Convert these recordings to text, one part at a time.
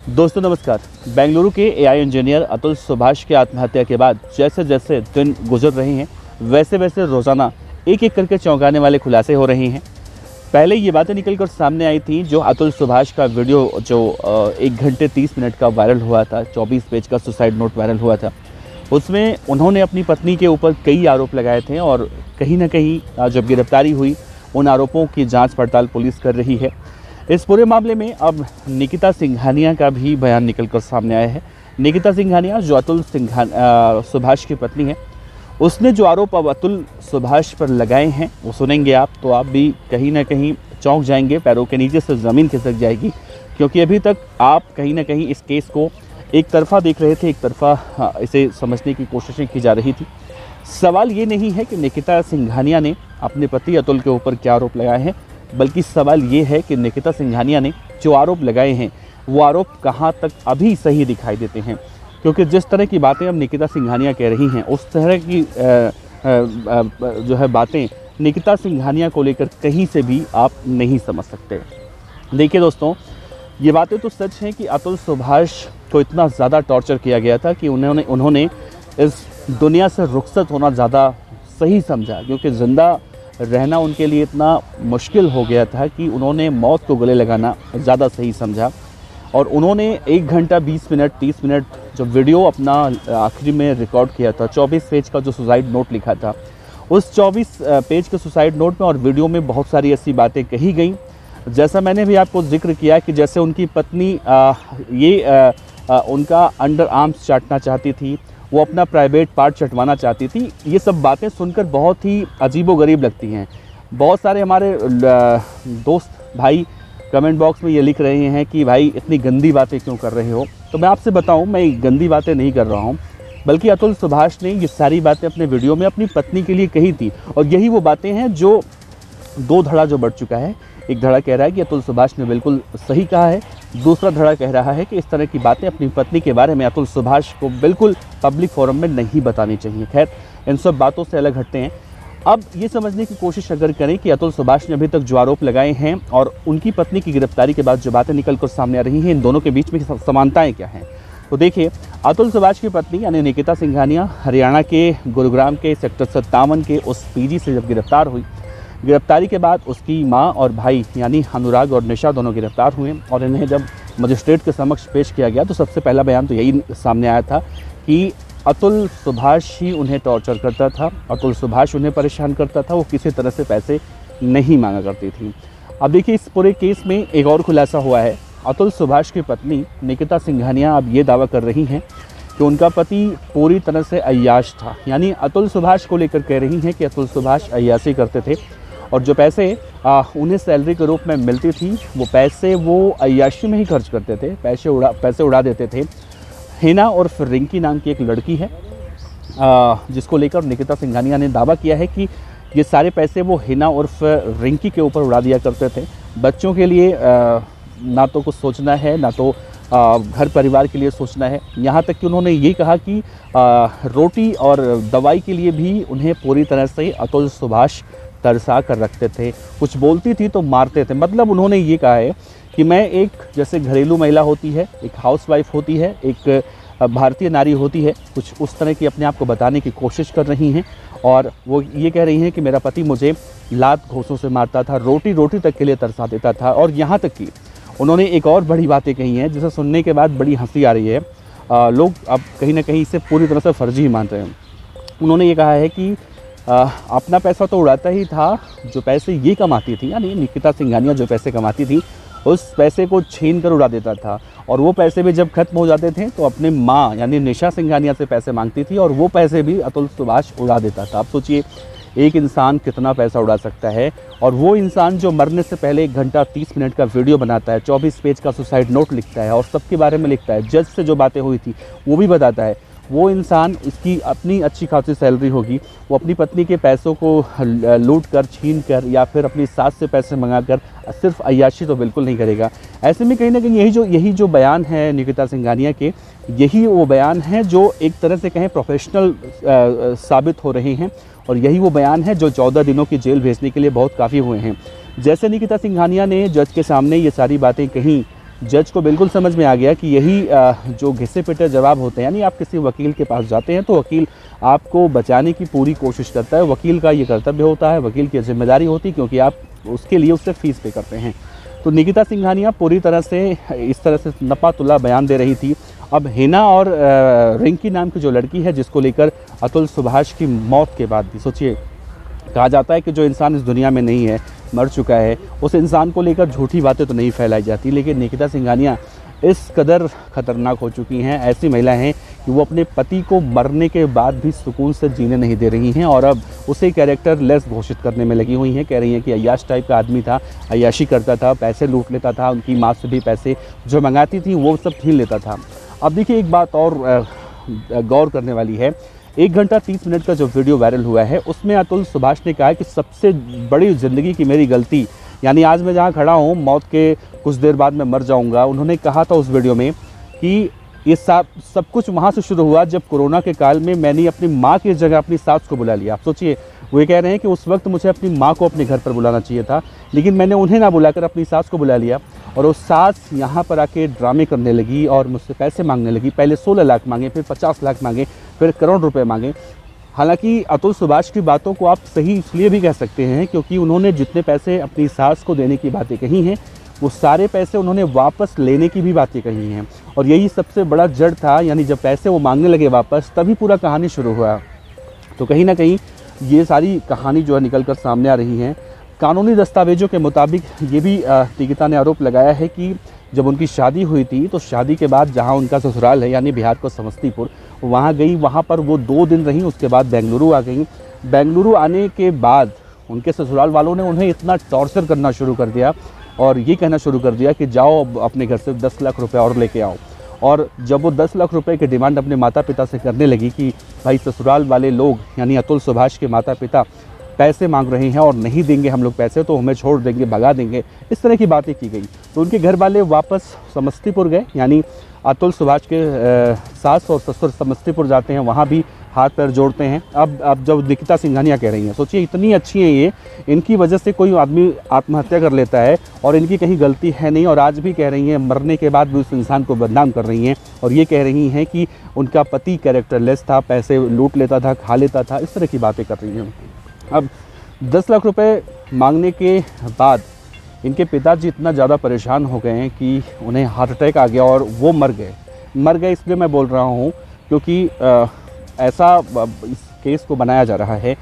दोस्तों नमस्कार। बेंगलुरु के एआई इंजीनियर अतुल सुभाष की आत्महत्या के बाद जैसे जैसे दिन गुजर रहे हैं वैसे वैसे रोज़ाना एक एक करके चौंकाने वाले खुलासे हो रहे हैं। पहले ये बातें निकलकर सामने आई थी जो अतुल सुभाष का वीडियो जो 1 घंटे 30 मिनट का वायरल हुआ था, 24 पेज का सुसाइड नोट वायरल हुआ था। उसमें उन्होंने अपनी पत्नी के ऊपर कई आरोप लगाए थे और कहीं ना कहीं जब गिरफ्तारी हुई उन आरोपों की जाँच पड़ताल पुलिस कर रही है। इस पूरे मामले में अब निकिता सिंघानिया का भी बयान निकलकर सामने आया है। निकिता सिंघानिया जो अतुल सुभाष की पत्नी है, उसने जो आरोप अब अतुल सुभाष पर लगाए हैं वो सुनेंगे आप तो आप भी कहीं ना कहीं चौंक जाएंगे, पैरों के नीचे से ज़मीन खिसक जाएगी, क्योंकि अभी तक आप कहीं ना कहीं इस केस को एक तरफा देख रहे थे, एक तरफा इसे समझने की कोशिशें की जा रही थी। सवाल ये नहीं है कि निकिता सिंघानिया ने अपने पति अतुल के ऊपर क्या आरोप लगाए हैं, बल्कि सवाल ये है कि निकिता सिंघानिया ने जो आरोप लगाए हैं वो आरोप कहाँ तक अभी सही दिखाई देते हैं। क्योंकि जिस तरह की बातें अब निकिता सिंघानिया कह रही हैं उस तरह की जो है बातें निकिता सिंघानिया को लेकर कहीं से भी आप नहीं समझ सकते। देखिए दोस्तों, ये बातें तो सच हैं कि अतुल सुभाष को इतना ज़्यादा टॉर्चर किया गया था कि उन्होंने इस दुनिया से रुखसत होना ज़्यादा सही समझा, क्योंकि ज़िंदा रहना उनके लिए इतना मुश्किल हो गया था कि उन्होंने मौत को गले लगाना ज़्यादा सही समझा। और उन्होंने 1 घंटा 20 मिनट 30 मिनट जो वीडियो अपना आखिरी में रिकॉर्ड किया था, 24 पेज का जो सुसाइड नोट लिखा था, उस 24 पेज के सुसाइड नोट में और वीडियो में बहुत सारी ऐसी बातें कही गई, जैसा मैंने भी आपको जिक्र किया कि जैसे उनकी पत्नी उनका अंडर आर्म्स चाटना चाहती थी, वो अपना प्राइवेट पार्ट चटवाना चाहती थी। ये सब बातें सुनकर बहुत ही अजीबोगरीब लगती हैं। बहुत सारे हमारे दोस्त भाई कमेंट बॉक्स में ये लिख रहे हैं कि भाई इतनी गंदी बातें क्यों कर रहे हो। तो मैं आपसे बताऊं, मैं गंदी बातें नहीं कर रहा हूं, बल्कि अतुल सुभाष ने ये सारी बातें अपने वीडियो में अपनी पत्नी के लिए कही थी। और यही वो बातें हैं जो 2 धड़ा जो बढ़ चुका है। एक धड़ा कह रहा है कि अतुल सुभाष ने बिल्कुल सही कहा है, दूसरा धड़ा कह रहा है कि इस तरह की बातें अपनी पत्नी के बारे में अतुल सुभाष को बिल्कुल पब्लिक फोरम में नहीं बतानी चाहिए। खैर, इन सब बातों से अलग हटते हैं। अब ये समझने की कोशिश अगर करें कि अतुल सुभाष ने अभी तक जो आरोप लगाए हैं और उनकी पत्नी की गिरफ्तारी के बाद जो बातें निकल कर सामने आ रही हैं, इन दोनों के बीच में समानताएं क्या हैं। तो देखिए, अतुल सुभाष की पत्नी यानी निकिता सिंघानिया हरियाणा के गुरुग्राम के सेक्टर 57 के उस पीजी से जब गिरफ्तार हुई, गिरफ्तारी के बाद उसकी मां और भाई यानी अनुराग और निशा दोनों गिरफ्तार हुए और इन्हें जब मजिस्ट्रेट के समक्ष पेश किया गया तो सबसे पहला बयान तो यही सामने आया था कि अतुल सुभाष ही उन्हें टॉर्चर करता था, अतुल सुभाष उन्हें परेशान करता था, वो किसी तरह से पैसे नहीं मांगा करती थी। अब देखिए, इस पूरे केस में एक और खुलासा हुआ है। अतुल सुभाष की पत्नी निकिता सिंघानिया अब ये दावा कर रही हैं कि उनका पति पूरी तरह से अय्याश था। यानी अतुल सुभाष को लेकर कह रही हैं कि अतुल सुभाष अय्याशी करते थे और जो पैसे उन्हें सैलरी के रूप में मिलती थी वो पैसे वो अय्याशी में ही खर्च करते थे, पैसे उड़ा देते थे। हिना और रिंकी नाम की एक लड़की है जिसको लेकर निकिता सिंघानिया ने दावा किया है कि ये सारे पैसे वो हिना और रिंकी के ऊपर उड़ा दिया करते थे। बच्चों के लिए ना तो कुछ सोचना है, ना तो घर परिवार के लिए सोचना है। यहाँ तक कि उन्होंने ये कहा कि रोटी और दवाई के लिए भी उन्हें पूरी तरह से अतुल सुभाष तरसा कर रखते थे। कुछ बोलती थी तो मारते थे। मतलब उन्होंने ये कहा है कि मैं एक जैसे घरेलू महिला होती है, एक हाउसवाइफ होती है, एक भारतीय नारी होती है, कुछ उस तरह की अपने आप को बताने की कोशिश कर रही हैं। और वो ये कह रही हैं कि मेरा पति मुझे लात घोंसों से मारता था, रोटी तक के लिए तरसा देता था। और यहाँ तक कि उन्होंने एक और बड़ी बातें कही हैं जिसे सुनने के बाद बड़ी हंसी आ रही है। लोग अब कहीं ना कहीं इसे पूरी तरह से फर्जी ही मान रहे हैं। उन्होंने ये कहा है कि अपना पैसा तो उड़ाता ही था, जो पैसे ये कमाती थी यानी निकिता सिंघानिया जो पैसे कमाती थी उस पैसे को छीन कर उड़ा देता था। और वो पैसे भी जब खत्म हो जाते थे तो अपने माँ यानी निशा सिंघानिया से पैसे मांगती थी और वो पैसे भी अतुल सुभाष उड़ा देता था। आप सोचिए, एक इंसान कितना पैसा उड़ा सकता है। और वो इंसान जो मरने से पहले 1 घंटा 30 मिनट का वीडियो बनाता है, 24 पेज का सुसाइड नोट लिखता है और सबके बारे में लिखता है, जज से जो बातें हुई थी वो भी बताता है, वो इंसान इसकी अपनी अच्छी खासी सैलरी होगी, वो अपनी पत्नी के पैसों को लूट कर, छीन कर या फिर अपनी सास से पैसे मंगाकर सिर्फ अय्याशी तो बिल्कुल नहीं करेगा। ऐसे में कहीं ना कहीं यही जो बयान है निकिता सिंघानिया के, यही वो बयान है जो एक तरह से कहें प्रोफेशनल साबित हो रहे हैं। और यही वो बयान है जो 14 दिनों की जेल भेजने के लिए बहुत काफ़ी हुए हैं। जैसे निकिता सिंघानिया ने जज के सामने ये सारी बातें कहीं जज को बिल्कुल समझ में आ गया कि यही जो घिसे पिटे जवाब होते हैं, यानी आप किसी वकील के पास जाते हैं तो वकील आपको बचाने की पूरी कोशिश करता है। वकील का ये कर्तव्य होता है, वकील की जिम्मेदारी होती है, क्योंकि आप उसके लिए उससे फ़ीस पे करते हैं। तो निकिता सिंघानिया पूरी तरह से इस तरह से नपा-तुला बयान दे रही थी। अब हिना और रिंकी नाम की जो लड़की है, जिसको लेकर अतुल सुभाष की मौत के बाद भी सोचिए, कहा जाता है कि जो इंसान इस दुनिया में नहीं है, मर चुका है, उस इंसान को लेकर झूठी बातें तो नहीं फैलाई जाती, लेकिन निकिता सिंघानिया इस कदर ख़तरनाक हो चुकी हैं, ऐसी महिला हैं कि वो अपने पति को मरने के बाद भी सुकून से जीने नहीं दे रही हैं और अब उसे कैरेक्टर लेस घोषित करने में लगी हुई हैं। कह रही हैं कि अय्याश टाइप का आदमी था, अय्याशी करता था, पैसे लूट लेता था, उनकी माँ से भी पैसे जो मंगाती थी वो सब छीन लेता था। अब देखिए, एक बात और गौर करने वाली है। 1 घंटा 30 मिनट का जो वीडियो वायरल हुआ है, उसमें अतुल सुभाष ने कहा है कि सबसे बड़ी ज़िंदगी की मेरी गलती, यानी आज मैं जहाँ खड़ा हूँ, मौत के कुछ देर बाद मैं मर जाऊँगा। उन्होंने कहा था उस वीडियो में कि ये सब कुछ वहाँ से शुरू हुआ जब कोरोना के काल में मैंने अपनी माँ की जगह अपनी सास को बुला लिया। आप सोचिए, वो ये कह रहे हैं कि उस वक्त मुझे अपनी माँ को अपने घर पर बुलाना चाहिए था, लेकिन मैंने उन्हें ना बुलाकर अपनी सास को बुला लिया और वो सास यहाँ पर आके ड्रामे करने लगी और मुझसे पैसे मांगने लगी। पहले 16 लाख मांगे, फिर 50 लाख मांगे, फिर करोड़ रुपए मांगे। हालांकि अतुल सुभाष की बातों को आप सही इसलिए भी कह सकते हैं क्योंकि उन्होंने जितने पैसे अपनी सास को देने की बातें कही हैं, वो सारे पैसे उन्होंने वापस लेने की भी बातें कही हैं और यही सबसे बड़ा जड़ था। यानी जब पैसे वो मांगने लगे वापस, तभी पूरा कहानी शुरू हुआ। तो कहीं ना कहीं ये सारी कहानी जो है निकल कर सामने आ रही हैं। कानूनी दस्तावेजों के मुताबिक ये भी निकिता ने आरोप लगाया है कि जब उनकी शादी हुई थी तो शादी के बाद जहाँ उनका ससुराल है, यानी बिहार को समस्तीपुर, वहाँ गई, वहाँ पर वो 2 दिन रहीं, उसके बाद बेंगलुरु आ गई। बेंगलुरु आने के बाद उनके ससुराल वालों ने उन्हें इतना टॉर्चर करना शुरू कर दिया और ये कहना शुरू कर दिया कि जाओ अपने घर से 10 लाख रुपए और लेके आओ। और जब वो 10 लाख रुपए की डिमांड अपने माता पिता से करने लगी कि भाई ससुराल वाले लोग यानी अतुल सुभाष के माता पिता पैसे मांग रहे हैं और नहीं देंगे हम लोग पैसे तो हमें छोड़ देंगे, भगा देंगे, इस तरह की बातें की गई। तो उनके घर वाले वापस समस्तीपुर गए, यानी अतुल सुभाष के सास और ससुर समस्तीपुर जाते हैं, वहाँ भी हाथ पैर जोड़ते हैं। अब जब निकिता सिंघानिया कह रही हैं, सोचिए इतनी अच्छी हैं ये, इनकी वजह से कोई आदमी आत्महत्या कर लेता है और इनकी कहीं गलती है नहीं, और आज भी कह रही हैं, मरने के बाद भी उस इंसान को बदनाम कर रही हैं और ये कह रही हैं कि उनका पति कैरेक्टरलेस था, पैसे लूट लेता था, खा लेता था, इस तरह की बातें कर रही हैं। अब 10 लाख रुपए मांगने के बाद इनके पिताजी इतना ज़्यादा परेशान हो गए हैं कि उन्हें हार्ट अटैक आ गया और वो मर गए। इसलिए मैं बोल रहा हूँ क्योंकि ऐसा इस केस को बनाया जा रहा है।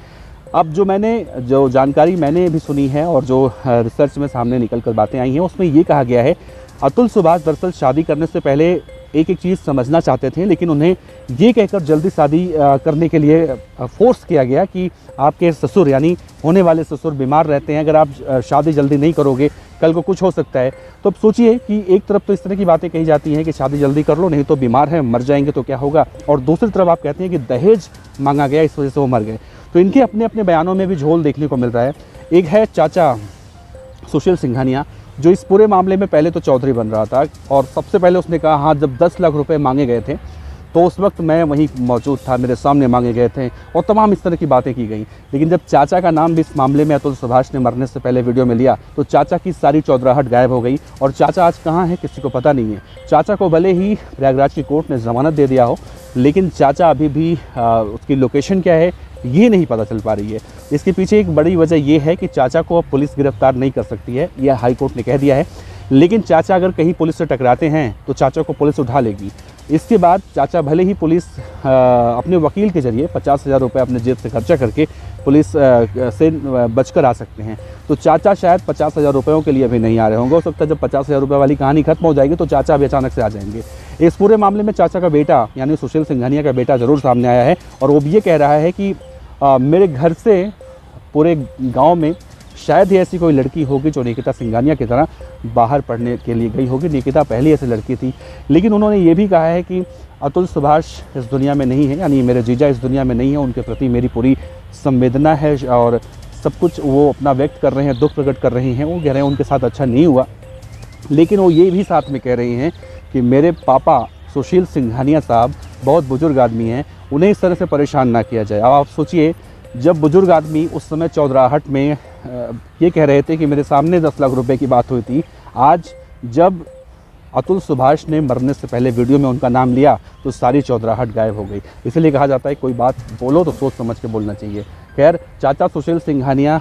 अब जो जानकारी मैंने भी सुनी है और जो रिसर्च में सामने निकल कर बातें आई हैं, उसमें ये कहा गया है अतुल सुभाष दरअसल शादी करने से पहले एक चीज़ समझना चाहते थे, लेकिन उन्हें ये कहकर जल्दी शादी करने के लिए फोर्स किया गया कि आपके ससुर यानी होने वाले ससुर बीमार रहते हैं, अगर आप शादी जल्दी नहीं करोगे कल को कुछ हो सकता है। तो अब सोचिए कि एक तरफ तो इस तरह की बातें कही जाती हैं कि शादी जल्दी कर लो, नहीं तो बीमार है, मर जाएंगे तो क्या होगा, और दूसरी तरफ आप कहते हैं कि दहेज मांगा गया, इस वजह से वो मर गए। तो इनके अपने अपने बयानों में भी झोल देखने को मिल रहा है। एक है चाचा सुशील सिंघानिया, जो इस पूरे मामले में पहले तो चौधरी बन रहा था और सबसे पहले उसने कहा हाँ, जब 10 लाख रुपए मांगे गए थे तो उस वक्त मैं वहीं मौजूद था, मेरे सामने मांगे गए थे और तमाम इस तरह की बातें की गई। लेकिन जब चाचा का नाम भी इस मामले में अतुल सुभाष ने मरने से पहले वीडियो में लिया तो चाचा की सारी चौधराहट गायब हो गई और चाचा आज कहाँ है किसी को पता नहीं है। चाचा को भले ही प्रयागराज की कोर्ट ने ज़मानत दे दिया हो, लेकिन चाचा अभी भी उसकी लोकेशन क्या है ये नहीं पता चल पा रही है। इसके पीछे एक बड़ी वजह यह है कि चाचा को अब पुलिस गिरफ्तार नहीं कर सकती है, यह हाई कोर्ट ने कह दिया है। लेकिन चाचा अगर कहीं पुलिस से टकराते हैं तो चाचा को पुलिस उठा लेगी। इसके बाद चाचा भले ही पुलिस अपने वकील के जरिए 50,000 रुपये अपने जेब से खर्चा करके पुलिस से बचकर आ सकते हैं। तो चाचा शायद 50,000 रुपयों के लिए अभी नहीं आ रहे होंगे। हो सकता है जब 50,000 रुपये वाली कहानी खत्म हो जाएगी तो चाचा अभी अचानक से आ जाएंगे। इस पूरे मामले में चाचा का बेटा यानी सुशील सिंघानिया का बेटा ज़रूर सामने आया है और वो भी ये कह रहा है कि मेरे घर से पूरे गाँव में शायद ही ऐसी कोई लड़की होगी जो निकिता सिंघानिया की तरह बाहर पढ़ने के लिए गई होगी। निकिता पहली ऐसी लड़की थी। लेकिन उन्होंने ये भी कहा है कि अतुल सुभाष इस दुनिया में नहीं है, यानी मेरे जीजा इस दुनिया में नहीं है, उनके प्रति मेरी पूरी संवेदना है और सब कुछ वो अपना व्यक्त कर रहे हैं, दुख प्रकट कर रहे हैं। वो कह रहे हैं उनके साथ अच्छा नहीं हुआ, लेकिन वो ये भी साथ में कह रही हैं कि मेरे पापा सुशील सिंघानिया साहब बहुत बुजुर्ग आदमी हैं, उन्हें इस तरह से परेशान ना किया जाए। अब आप सोचिए, जब बुजुर्ग आदमी उस समय चौधराहट में ये कह रहे थे कि मेरे सामने 10 लाख रुपए की बात हुई थी, आज जब अतुल सुभाष ने मरने से पहले वीडियो में उनका नाम लिया तो सारी चौधराहट गायब हो गई। इसलिए कहा जाता है कोई बात बोलो तो सोच समझ के बोलना चाहिए। खैर, चाचा सुशील सिंघानिया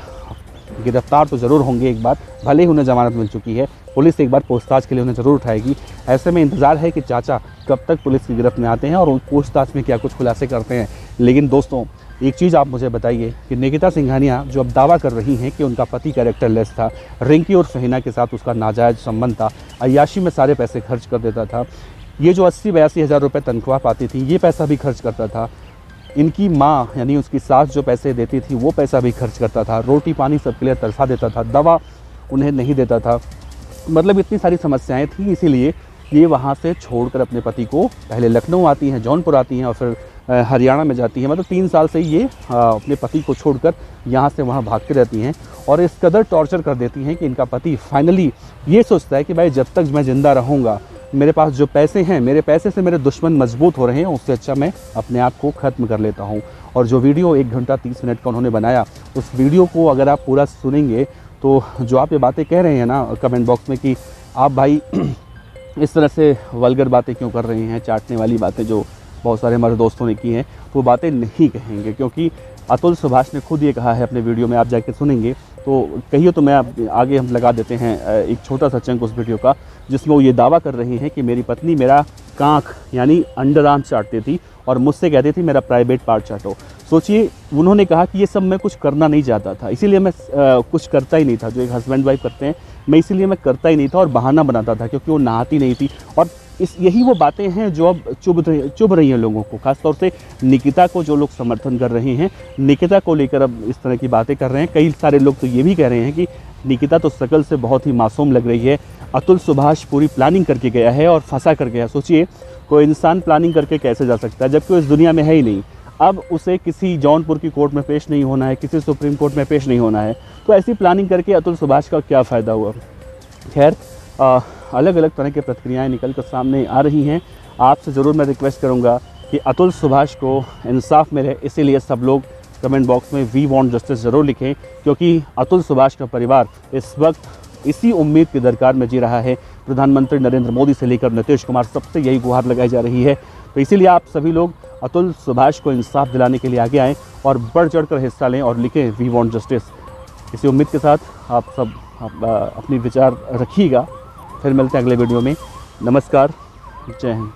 गिरफ्तार तो ज़रूर होंगे एक बार, भले ही उन्हें जमानत मिल चुकी है। पुलिस एक बार पूछताछ के लिए उन्हें ज़रूर उठाएगी। ऐसे में इंतज़ार है कि चाचा कब तक पुलिस की गिरफ्त में आते हैं और उन पूछताछ में क्या कुछ खुलासे करते हैं। लेकिन दोस्तों, एक चीज़ आप मुझे बताइए कि निकिता सिंघानिया जो अब दावा कर रही हैं कि उनका पति कैरेक्टरलेस था, रिंकी और फहीना के साथ उसका नाजायज़ संबंध था, अय्याशी में सारे पैसे खर्च कर देता था, ये जो 80-82 हज़ार रुपये तनख्वाह पाती थी ये पैसा भी खर्च करता था, इनकी माँ यानी उसकी सास जो पैसे देती थी वो पैसा भी खर्च करता था, रोटी पानी सबके लिए तरसा देता था, दवा उन्हें नहीं देता था, मतलब इतनी सारी समस्याएं थी। इसीलिए ये वहाँ से छोड़कर अपने पति को, पहले लखनऊ आती हैं, जौनपुर आती हैं और फिर हरियाणा में जाती हैं। मतलब 3 साल से ये अपने पति को छोड़कर यहाँ से वहाँ भागती रहती हैं और इस कदर टॉर्चर कर देती हैं कि इनका पति फाइनली ये सोचता है कि भाई जब तक मैं ज़िंदा रहूँगा, मेरे पास जो पैसे हैं, मेरे पैसे से मेरे दुश्मन मजबूत हो रहे हैं, उससे अच्छा मैं अपने आप को ख़त्म कर लेता हूँ। और जो वीडियो 1 घंटा 30 मिनट का उन्होंने बनाया, उस वीडियो को अगर आप पूरा सुनेंगे तो जो आप ये बातें कह रहे हैं ना कमेंट बॉक्स में कि आप भाई इस तरह से वल्गर बातें क्यों कर रहे हैं, चाटने वाली बातें जो बहुत सारे हमारे दोस्तों ने की हैं, वो बातें नहीं कहेंगे। क्योंकि अतुल सुभाष ने खुद ये कहा है अपने वीडियो में, आप जाके सुनेंगे तो कहिए तो मैं आगे हम लगा देते हैं एक छोटा सा चंक उस वीडियो का, जिसमें वो ये दावा कर रही हैं कि मेरी पत्नी मेरा कांख यानी अंडर आर्म चाटती थी और मुझसे कहती थी मेरा प्राइवेट पार्ट चाटो। सोचिए, उन्होंने कहा कि ये सब मैं कुछ करना नहीं चाहता था, इसीलिए मैं कुछ करता ही नहीं था, जो एक हस्बैंड वाइफ करते हैं, मैं इसीलिए मैं करता ही नहीं था और बहाना बनाता था क्योंकि वो नहाती नहीं थी। और यही वो बातें हैं जो अब चुभ रही हैं लोगों को, खासतौर से निकिता को जो लोग समर्थन कर रहे हैं, निकिता को लेकर अब इस तरह की बातें कर रहे हैं। कई सारे लोग तो ये भी कह रहे हैं कि निकिता तो शकल से बहुत ही मासूम लग रही है, अतुल सुभाष पूरी प्लानिंग करके गया है और फंसा कर गया। सोचिए, कोई इंसान प्लानिंग करके कैसे जा सकता है जबकि वो इस दुनिया में है ही नहीं। अब उसे किसी जौनपुर की कोर्ट में पेश नहीं होना है, किसी सुप्रीम कोर्ट में पेश नहीं होना है, तो ऐसी प्लानिंग करके अतुल सुभाष का क्या फ़ायदा हुआ। खैर, अलग अलग तरह की प्रतिक्रियाएं निकल कर सामने आ रही हैं। आपसे ज़रूर मैं रिक्वेस्ट करूंगा कि अतुल सुभाष को इंसाफ मिले, इसीलिए सब लोग कमेंट बॉक्स में वी वांट जस्टिस ज़रूर लिखें, क्योंकि अतुल सुभाष का परिवार इस वक्त इसी उम्मीद की दरकार में जी रहा है। प्रधानमंत्री नरेंद्र मोदी से लेकर नीतीश कुमार, सबसे यही गुहार लगाई जा रही है। तो इसीलिए आप सभी लोग अतुल सुभाष को इंसाफ दिलाने के लिए आगे आएँ और बढ़ चढ़ कर हिस्सा लें और लिखें वी वांट जस्टिस। इसी उम्मीद के साथ आप सब अपनी विचार रखिएगा। फिर मिलते हैं अगले वीडियो में। नमस्कार, जय हिंद।